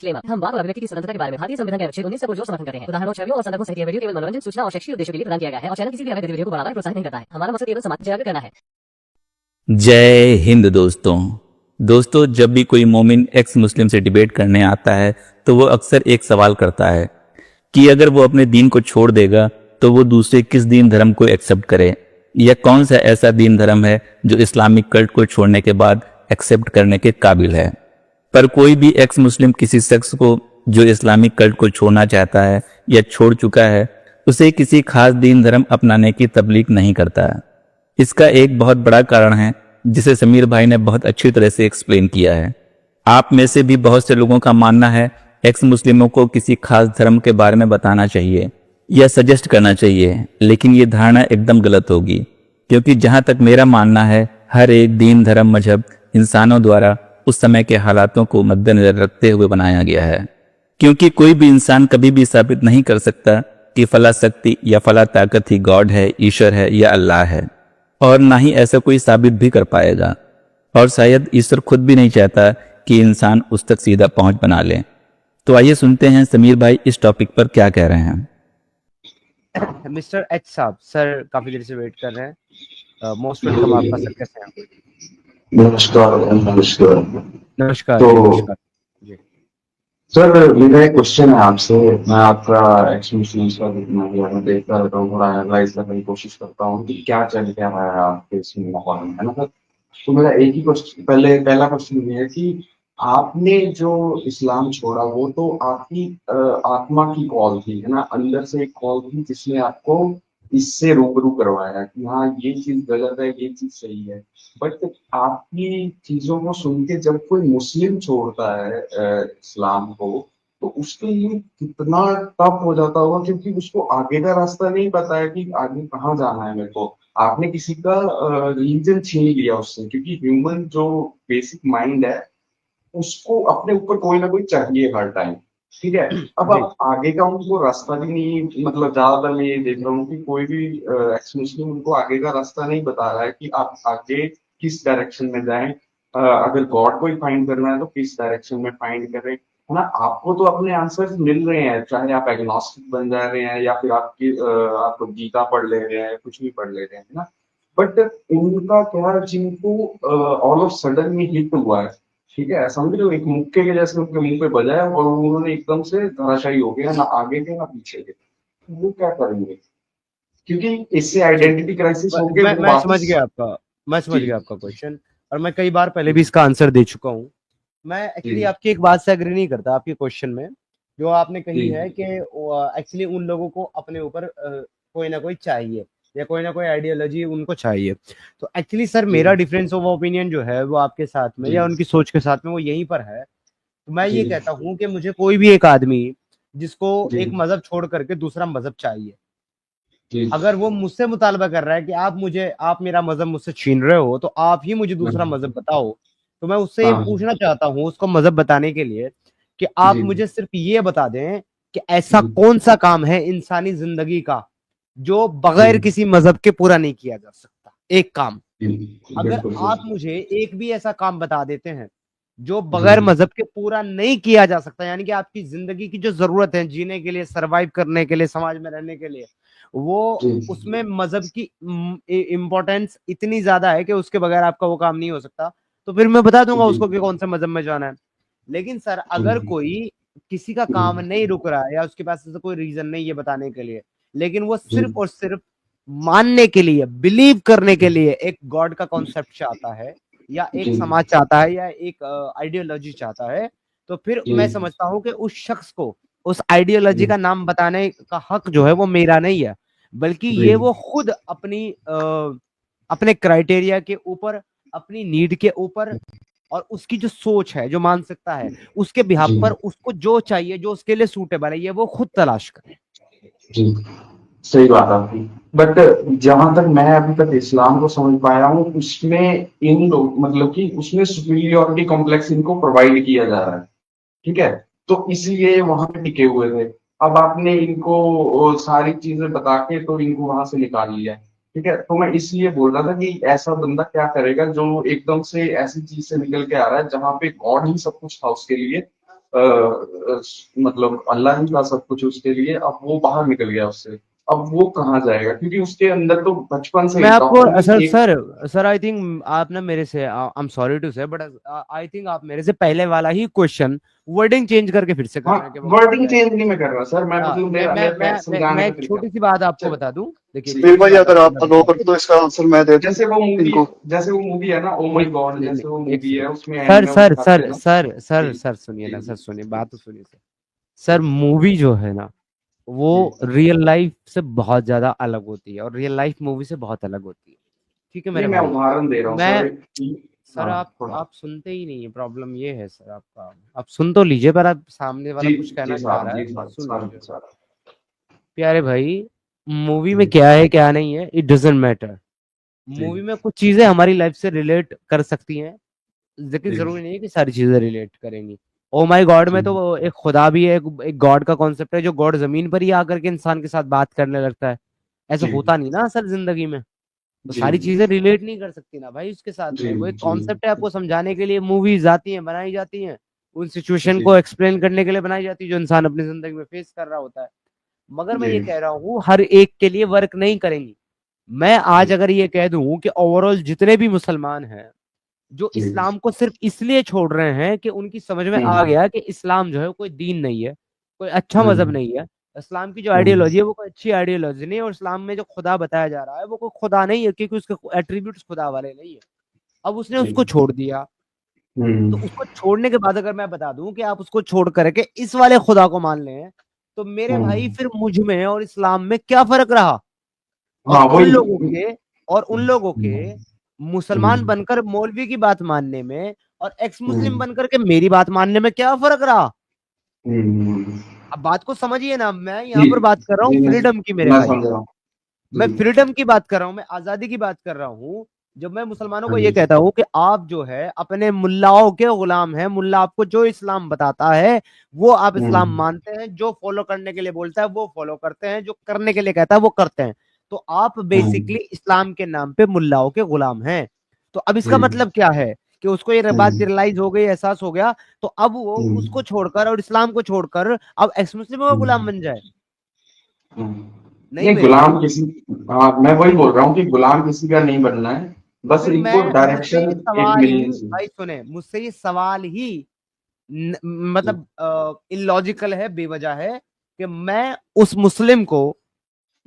Disclaimer. हम वाक और अभिव्यक्ति की स्वतंत्रता के बारे में भारतीय संविधान के अनुच्छेद 19 से जो समर्थन करते हैं, उदाहरणों, छवियों और संदर्भों सहित यह वीडियो केवल मनोरंजन, सूचना और शैक्षिक उद्देश्यों के लिए प्रदान किया गया है और चैनल किसी भी अवैध गतिविधियों को बढ़ावा प्रोत्साहित नहीं करता है। हमारा मकसद केवल समाज जागरूक करना है। जय हिंद दोस्तों, जब भी कोई मोमिन एक्स मुस्लिम से डिबेट करने आता है तो वो अक्सर एक सवाल करता है कि अगर वो अपने दीन को छोड़ देगा तो वो दूसरे किस दीन धर्म को एक्सेप्ट करे, या कौन सा ऐसा दीन धर्म है जो इस्लामिक कल्ट को छोड़ने के बाद एक्सेप्ट करने के काबिल है। पर कोई भी एक्स मुस्लिम किसी शख्स को जो इस्लामिक कल्ट को छोड़ना चाहता है या छोड़ चुका है, उसे किसी खास दीन धर्म अपनाने की तबलीग नहीं करता है। इसका एक बहुत बड़ा कारण है जिसे समीर भाई ने बहुत अच्छी तरह से एक्सप्लेन किया है। आप में से भी बहुत से लोगों का मानना है एक्स मुस्लिमों को किसी खास धर्म के बारे में बताना चाहिए या सजेस्ट करना चाहिए, लेकिन ये धारणा एकदम गलत होगी, क्योंकि जहां तक मेरा मानना है हर एक दीन धर्म मजहब इंसानों द्वारा उस समय के हालातों को मद्देनजर रखते हुए बनाया गया है। क्योंकि कोई भी इंसान कभी भी साबित नहीं कर सकता कि फला शक्ति या फला ताकत ही गॉड है, ईश्वर है या अल्लाह है, और ना ही ऐसा कोई साबित भी कर पाएगा। और शायद ईश्वर खुद भी नहीं चाहता कि इंसान उस तक सीधा पहुंच बना ले। तो आइए सुनते हैं समीर भाई इस टॉपिक पर क्या कह रहे हैं। मिस्टर एच साहब, सर काफी देर से वेट कर रहे हैं। मोस्ट वेलकम आपका सर, कैसे हैं आप? नमस्कार। नमस्कार। नमस्कार तो नमस्कार जी। सर, मेरा एक क्वेश्चन है आपसे। मैं आपका एक्स मुस्लिम का जितना देखता रहता हूँ, थोड़ा एनालाइज करने की कोशिश करता हूँ कि क्या चल क्या रहा है आपके इसमें माहौल में, है ना सर। तो मेरा एक ही क्वेश्चन, पहला क्वेश्चन ये है कि आपने जो इस्लाम छोड़ा वो तो आपकी आत्मा की कॉल थी, है ना, अंदर से एक कॉल थी जिसने आपको इससे रूबरू करवाया कि हाँ ये चीज गलत है, ये चीज सही है। बट आपकी चीजों को सुन के जब कोई मुस्लिम छोड़ता है इस्लाम को, तो उसके लिए कितना टफ हो जाता होगा, क्योंकि उसको आगे का रास्ता नहीं पता है कि आगे कहाँ जाना है मेरे को। आपने किसी का रिलीजन छीन लिया उससे, क्योंकि ह्यूमन जो बेसिक माइंड है उसको अपने ऊपर कोई ना कोई चाहिए हर टाइम, ठीक है। अब जी आप आगे का उनको रास्ता भी नहीं, मतलब ज्यादातर मैं ये देख रहा हूँ कि कोई भी एक्स मुस्लिम उनको आगे का रास्ता नहीं बता रहा है कि आप आगे किस डायरेक्शन में जाएं। अगर गॉड को ही फाइंड करना है तो किस डायरेक्शन में फाइंड करें, है ना। आपको तो अपने आंसर्स मिल रहे हैं, चाहे आप एग्नोस्टिक बन जा रहे हैं या फिर आप गीता पढ़ ले रहे हैं, कुछ भी पढ़ ले रहे हैं, है ना। बट उनका क्या, जिनको ऑल ऑफ सडन में हिट हुआ है, ठीक है, समझ रहे हो, एक मुक्के के जैसे उनके मुंह पे बजाया और उन्होंने एकदम से धराशायी हो गया, ना आगे के ना पीछे के। तो वो क्या करेंगे, क्योंकि इससे जी। आइडेंटिटी क्राइसिस हो गए, मैं वो मैं समझ वापस। गया आपका मैं समझ जी गया आपका क्वेश्चन, और मैं कई बार पहले भी इसका आंसर दे चुका हूँ। मैं जी एक्चुअली आपकी एक बात से एग्री नहीं करता आपके क्वेश्चन में, जो आपने कही जी है कि एक्चुअली उन लोगों को अपने ऊपर कोई ना कोई चाहिए, या कोई ना कोई आइडियोलॉजी उनको चाहिए। तो एक्चुअली सर जी मेरा डिफरेंस ऑफ ओपिनियन जो है वो आपके साथ में जी या उनकी सोच के साथ में वो यहीं पर है। तो मैं जी ये कहता हूँ कि मुझे कोई भी एक आदमी जिसको जी एक मजहब छोड़ करके दूसरा मजहब चाहिए, जी अगर वो मुझसे मुतालबा कर रहा है कि आप मेरा मजहब मुझसे छीन रहे हो तो आप ही मुझे दूसरा हाँ मजहब बताओ, तो मैं उससे ये हाँ पूछना चाहता हूँ उसको मजहब बताने के लिए कि आप जी मुझे सिर्फ ये बता दें कि ऐसा जी कौन सा काम है इंसानी जिंदगी का जो जी बगैर किसी मजहब के पूरा नहीं किया जा सकता। एक काम, जी अगर बिल्कुल आप सर। मुझे एक भी ऐसा काम बता देते हैं जो जी बगैर मजहब के पूरा नहीं किया जा सकता, यानी कि आपकी जिंदगी की जो जरूरत है जीने के लिए, सरवाइव करने के लिए, समाज में रहने के लिए, वो जी उसमें मजहब की इंपॉर्टेंस इतनी ज्यादा है कि उसके बगैर आपका वो काम नहीं हो सकता, तो फिर मैं बता दूंगा जी उसको कि कौन से मजहब में जाना है। लेकिन सर अगर जी कोई किसी का काम नहीं रुक रहा है या उसके पास ऐसा कोई रीजन नहीं है बताने के लिए, लेकिन वो जी सिर्फ और सिर्फ मानने के लिए, बिलीव करने के लिए एक गॉड का कॉन्सेप्ट चाहता है या एक जी समाज चाहता है या एक आइडियोलॉजी चाहता है, तो फिर जी मैं समझता हूं कि उस शख्स को उस आइडियोलॉजी जी का नाम बताने का हक जो है वो मेरा नहीं है, बल्कि ये वो खुद अपने क्राइटेरिया के ऊपर, अपनी नीड के ऊपर और उसकी जो सोच है, जो मानसिकता है, उसके बिहाफ जी पर उसको जो चाहिए, जो उसके लिए सूटेबल है, ये वो खुद तलाश करे। जी सही बात है आपकी। बट जहां तक मैं अभी तक इस्लाम को समझ पाया हूँ, उसमें इन लोग, मतलब कि उसमें सुपीरियोरिटी कॉम्प्लेक्स इनको प्रोवाइड किया जा रहा है, ठीक है। तो इसलिए वहां पे टिके हुए थे। अब आपने इनको वो सारी चीजें बता के तो इनको वहां से निकाल लिया, ठीक है। तो मैं इसलिए बोल रहा था कि ऐसा बंदा क्या करेगा जो एकदम से ऐसी चीज से निकल के आ रहा है जहां पे गॉड ही सब कुछ था उसके लिए, मतलब अल्लाह ही था सब कुछ उसके लिए, अब वो बाहर निकल गया उससे, अब वो कहाँ जाएगा, क्योंकि उसके अंदर तो बचपन से मैं ही आपको डॉक्टर सर ने एक। सर सर आई थिंक आप ना मेरे से, आई एम सॉरी टू से, बट आई थिंक आप मेरे से पहले वाला ही क्वेश्चन वर्डिंग चेंज करके फिर से कर हाँ, रहे हैं कि वो कहाँ वर्डिंग जाएगा। चेंज नहीं मैं कर रहा सर, मैं मतलब मैं समझाने मैं का एक तरीका। छोटी सी बात आपको चल, बता दूं, देखिए जी, छोटी सी भाई बात अगर आपको आप मैं अलाउ बता कर दो तो इसका आंसर मैं दे दूं इनको। जैसे वो मूवी है ना ओ माय गॉड, नहीं जैसे वो नहीं, एक मूवी है सेकंड उसमें एंड सर में वो सर दिखाते हैं सर ना। सर सर जी सर सुनिए जी ना, सर जी सुनिए, बात तो सुनिए सर। सर मूवी जो है ना, वो जी रियल लाइफ से बहुत ज्यादा अलग होती है और रियल लाइफ मूवी से बहुत अलग होती है। ठीक है नहीं, मेरे मैं भाई। उदाहरण दे रहा हूँ मैं सर सर, हाँ थोड़ा। आप सुनते ही नहीं है, प्रॉब्लम ये है सर आपका। आप सुन तो लीजिए, पर आप सामने वाला जी कुछ जी कहना चाह साहब, रहा है, जी साहब, सुन सॉरी लीजिए। सर। प्यारे भाई, मूवी में जी क्या है क्या नहीं है, it doesn't matter. Zee movie में कुछ चीजें हमारी लाइफ से रिलेट कर सकती हैं, लेकिन जी जरूरी नहीं है कि सारी चीजें रिलेट करेंगी। ओ माय गॉड में तो जी वो एक खुदा भी है, एक गॉड का कॉन्सेप्ट है, जो गॉड जमीन पर ही आकर के इंसान के साथ बात करने लगता है। ऐसा जी होता नहीं ना असल जिंदगी में। तो जी सारी चीजें रिलेट नहीं कर सकती ना भाई उसके साथ जी में। वो एक जी कॉन्सेप्ट है, आपको समझाने के लिए मूवीज आती हैं, बनाई जाती हैं, उन सिचुएशन जी को एक्सप्लेन करने के लिए बनाई जाती है जो इंसान अपनी जिंदगी में फेस कर रहा होता है। मगर मैं जी ये कह रहा हूँ हर एक के लिए वर्क नहीं करेंगी। मैं आज जी अगर ये कह दूं कि ओवरऑल जितने भी मुसलमान हैं जो जी इस्लाम को सिर्फ इसलिए छोड़ रहे हैं कि उनकी समझ में आ हम्म गया कि इस्लाम जो है कोई दीन नहीं है, कोई अच्छा मजहब हम्म नहीं है। इस्लाम की जो हम्म आइडियोलॉजी है वो कोई अच्छी आइडियोलॉजी नहीं है, और इस्लाम में जो खुदा बताया जा रहा है वो कोई खुदा नहीं है, क्योंकि उसके एट्रीब्यूट्स खुदा वाले नहीं है। अब उसने जी उसको छोड़ दिया। तो हम्म उसको छोड़ने के बाद अगर मैं बता दूं कि आप उसको छोड़ करके इस वाले खुदा को मान लें, तो मेरे भाई हम्म फिर मुझ में और इस्लाम में क्या फर्क रहा? और हाँ उन वही लोगों के और उन लोगों के हम्म मुसलमान हम्म बनकर मौलवी की बात मानने में और एक्स मुस्लिम हम्म बनकर के मेरी बात मानने में क्या फर्क रहा? हम्म अब बात को समझिए ना, मैं जी यहाँ पर बात कर रहा हूँ जी फ्रीडम की मेरे मैं भाई। समझ रहा हूँ। मैं जी फ्रीडम की बात कर रहा हूँ, मैं आजादी की बात कर रहा हूँ। जब मैं मुसलमानों हाँ को ये जी कहता हूँ कि आप जो है अपने मुल्लाओं के गुलाम हैं, मुल्ला आपको जो इस्लाम बताता है वो आप इस्लाम हम्म मानते हैं, जो फॉलो करने के लिए बोलता है वो फॉलो करते हैं, जो करने के लिए कहता है वो करते हैं। तो आप बेसिकली हम्म इस्लाम के नाम पे मुल्लाओं के गुलाम हैं। तो अब इसका जी मतलब क्या है कि उसको ये बात हम्म रियलाइज हो गई, एहसास हो गया, तो अब वो उसको हम्म छोड़कर और इस्लाम को छोड़कर अब एक्स मुस्लिमों का गुलाम हम्म बन जाए? हम्म। नहीं नहीं, मेरे भाई। गुलाम किसी, हाँ मैं वही बोल रहा हूँ कि गुलाम किसी का नहीं बनना है, तो बस फिर इनको मैं मुझसे डायरेक्शन ये एक सवाल ही, मिलनी चाहिए। भाई सुने, मुझसे ये सवाल ही मतलब इलॉजिकल है, बेवजह है कि मैं उस मुस्लिम को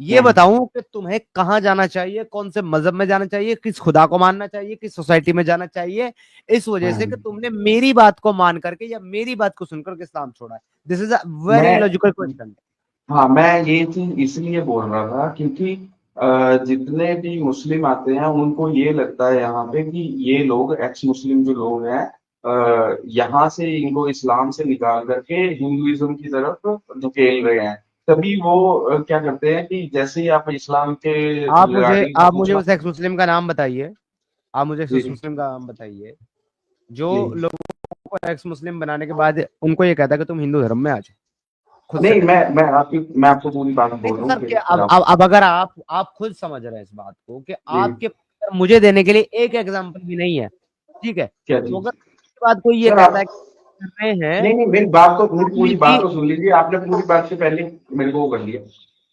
ये हम्म बताऊं कि तुम्हें कहाँ जाना चाहिए, कौन से मजहब में जाना चाहिए, किस खुदा को मानना चाहिए, किस सोसाइटी में जाना चाहिए, इस वजह से कि हम्म। तुमने मेरी बात को मान करके या मेरी बात को सुनकर के इस्लाम छोड़ा है। दिस इज अ वेरी मैं लॉजिकल क्वेश्चन। हाँ, मैं ये चीज इसलिए बोल रहा था क्योंकि जितने भी मुस्लिम आते हैं उनको ये लगता है यहाँ पे कि ये लोग एक्स मुस्लिम जो लोग हैं यहाँ से इनको इस्लाम से निकाल करके हिंदुइज्म की तरफ धकेल रहे हैं। तभी वो क्या करते हैं कि जैसे ही आप इस्लाम के रिगार्डिंग आप मुझे पूछना। उस एक्स मुस्लिम का नाम बताइए। आप मुझे जी उस जी मुस्लिम का नाम बताइए जो जी लोगों को एक्स मुस्लिम बनाने के बाद उनको ये कहता है कि तुम हिंदू धर्म में आ जाओ, खुद से नहीं, कहता है। मैं आपको पूरी बात नहीं बोल तो रहा हूँ सर क्या, फिर आप। अब अगर आप खुद समझ रहे हैं इस बात को कि जी आपके पास मुझे देने के लिए एक एग्जांपल भी नहीं है, ठीक है, क्या तो चीज अगर उसके बाद कोई ये सर कहता आप। है कि कर रहे हैं नहीं नहीं, मेरी कोई पूरी भी। बात तो सुन लीजिए, आपने पूरी बात से पहले मेरे को वो कर लिया।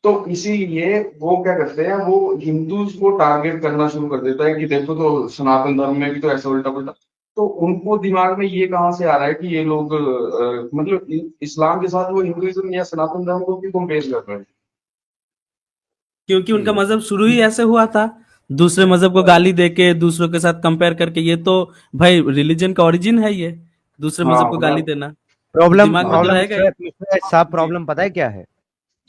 तो इसीलिए वो क्या करते हैं, वो हिंदूज को टारगेट करना शुरू कर देता है कि देखो तो सनातन धर्म में भी तो ऐसा उल्टा पुल्टा। तो उनको दिमाग में ये कहाँ से आ रहा है कि ये लोग मतलब इस्लाम के साथ वो हिंदुइज्म या सनातन धर्म को क्यों कंपेयर कर रहे हैं। क्योंकि उनका जी मजहब शुरू ही ऐसे हुआ था, दूसरे मजहब को गाली देके दूसरों के साथ कंपेयर करके। ये तो भाई रिलीजन का ओरिजिन है, ये दूसरे हाँ मजहब को गाली मतलब देना तो प्रॉब्लम दिमाग में तो प्रॉब्लम रहेगा ही। मिस्टर साहब, जी प्रॉब्लम पता है क्या है?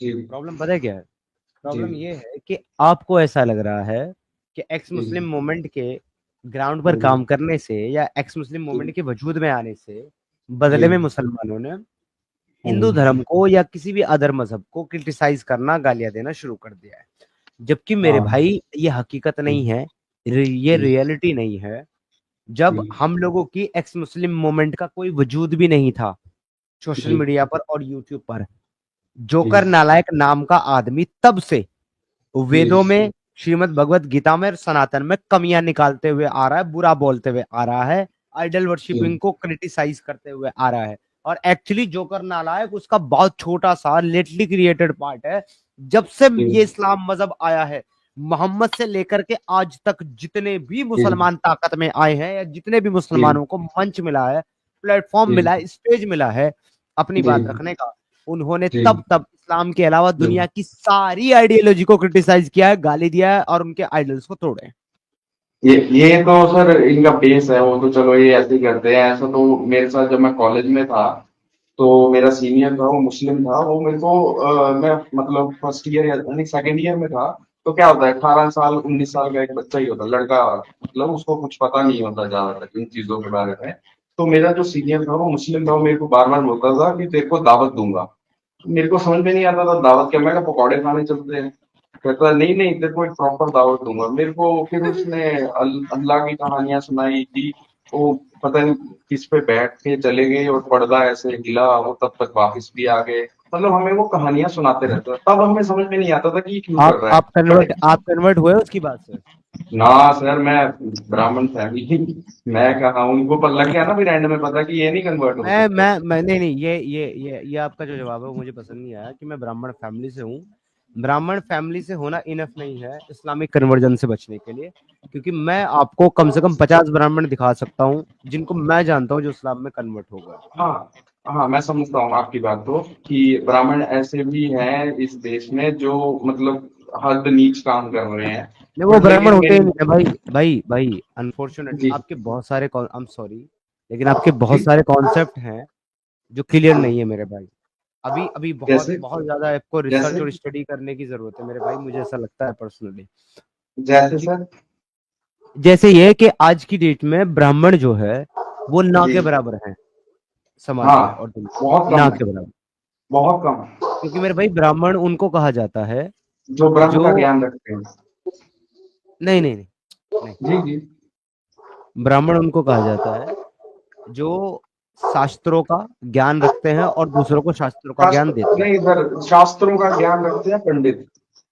जी प्रॉब्लम पता है क्या है? जी प्रॉब्लम ये है कि आपको ऐसा लग रहा है कि एक्स जी मुस्लिम मूवमेंट के ग्राउंड पर हाँ जी काम करने से या एक्स मुस्लिम जी मूवमेंट के वजूद में आने से जी बदले में मुसलमानों ने हाँ हिंदू जी धर्म को या किसी भी अदर मजहब को क्रिटिसाइज करना, गालियां देना शुरू कर दिया है। जबकि मेरे हाँ भाई ये हकीकत जी नहीं है, ये जी रियलिटी नहीं है। जब जी हम लोगों की एक्स मुस्लिम मूवमेंट का कोई वजूद भी नहीं था सोशल जी मीडिया पर और यूट्यूब पर, जी जोकर नालायक नाम का आदमी तब से जी वेदों में, श्रीमद् भगवत गीता में और सनातन में कमियां निकालते हुए आ रहा है, बुरा बोलते हुए आ रहा है, आइडल जी वर्शिपिंग को क्रिटिसाइज करते हुए आ रहा है। और एक्चुअली जोकर नालायक उसका बहुत छोटा सा लेटली क्रिएटेड पार्ट है। जब से ये इस्लाम मजहब आया है, मोहम्मद से लेकर के आज तक जितने भी मुसलमान ताकत में आए हैं, या जितने भी मुसलमानों को मंच मिला है, प्लेटफॉर्म मिला है, स्टेज मिला है अपनी बात रखने का, उन्होंने तब इस्लाम के अलावा दुनिया की सारी आइडियोलॉजी को क्रिटिसाइज किया है, गाली दिया है और उनके आइडल्स को तोड़े। ये तो सर इनका बेस है, वो तो चलो ये ऐसे ही करते हैं। ऐसा तो मेरे साथ जब मैं कॉलेज में था तो मेरा सीनियर था, वो मुस्लिम था, वो मेरे को मैं मतलब फर्स्ट ईयर यानी सेकंड ईयर में था, तो क्या होता है 18 साल 19 साल का एक बच्चा ही होता, लड़का, मतलब उसको कुछ पता नहीं होता ज्यादातर इन चीजों के बारे में। तो मेरा जो सीनियर था वो मुस्लिम था, वो मेरे को बार बार बोलता था कि तेरे को दावत दूंगा। मेरे को समझ में नहीं आता था दावत क्या, मैं कहा पकौड़े खाने चलते हैं। कहता नहीं नहीं तेरे को एक प्रॉपर दावत दूंगा। मेरे को फिर उसने अल्लाह की कहानियां सुनाई थी, वो पता नहीं किस पे बैठ के चले गए और पर्दा ऐसे हिला, वो तब तक वापस भी आ गए। मतलब हमें वो कहानियां सुनाते रहते थे, तब हमें समझ में नहीं आता था कि ये क्यों कर रहा है। आप कन्वर्ट हुए उसकी बात से? ना सर, मैं ब्राह्मण फैमिली, मैं कहा उनको पर लग गया ना फिर एंड में पता कि ये नहीं कन्वर्ट हो। मैं नहीं, ये आपका जो जवाब है वो मुझे पसंद नहीं आया कि मैं ब्राह्मण फैमिली से हूँ। ब्राह्मण फैमिली से होना इनफ नहीं है इस्लामिक कन्वर्जन से बचने के लिए, क्योंकि मैं आपको कम से कम 50 ब्राह्मण दिखा सकता हूँ जिनको मैं जानता हूँ जो इस्लाम में कन्वर्ट हो गए। हाँ मैं समझता हूँ आपकी बात को कि ब्राह्मण ऐसे भी हैं इस देश में जो मतलब हद नीच काम कर रहे हैं। नहीं, वो ब्राह्मण होते ही नहीं है भाई अनफॉर्चुनेटली आपके बहुत सारे आई एम सॉरी, लेकिन आपके बहुत सारे कॉन्सेप्ट हैं जो क्लियर नहीं है मेरे भाई। अभी बहुत ज्यादा आपको रिसर्च और स्टडी करने की जरूरत है मेरे भाई, मुझे ऐसा लगता है पर्सनली। जैसे सर, जैसे ये कि आज की डेट में ब्राह्मण जो है वो ना के बराबर है समाज में, और बहुत ना के बराबर, बहुत कम, क्योंकि मेरे भाई ब्राह्मण उनको कहा जाता है जो ब्रह्म का ज्ञान रखते हैं। नहीं, जी, ब्राह्मण उनको कहा जाता है जो शास्त्रों का ज्ञान रखते हैं और दूसरों को शास्त्रों का ज्ञान देते हैं। नहीं सर, शास्त्रों का ज्ञान रखते हैं पंडित।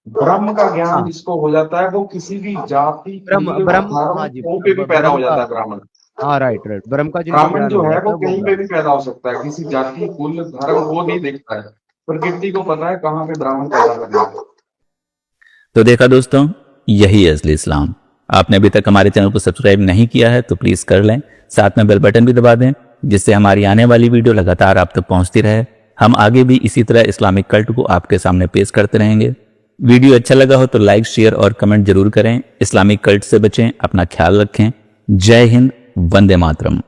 ब्रह्म का ज्ञान जिसको हो जाता है वो किसी भी जाति पे भी पैदा हो जाता है ब्राह्मण। हाँ राइट, ब्रह्म का ब्राह्मण जो है वो कहीं पे भी पैदा हो सकता है, किसी जाति कुल धर्म वो नहीं देखता है, प्रकृति को पता है कहाँ पे ब्राह्मण पैदा करना है। तो देखा दोस्तों, यही है असली इस्लाम। आपने अभी तक हमारे चैनल को सब्सक्राइब नहीं किया है तो प्लीज कर लें, साथ में बेल बटन भी दबा दें जिससे हमारी आने वाली वीडियो लगातार आप तक पहुंचती रहे। हम आगे भी इसी तरह इस्लामिक कल्ट को आपके सामने पेश करते रहेंगे। वीडियो अच्छा लगा हो तो लाइक, शेयर और कमेंट जरूर करें। इस्लामिक कल्ट से बचें, अपना ख्याल रखें। जय हिंद, वंदे मातरम।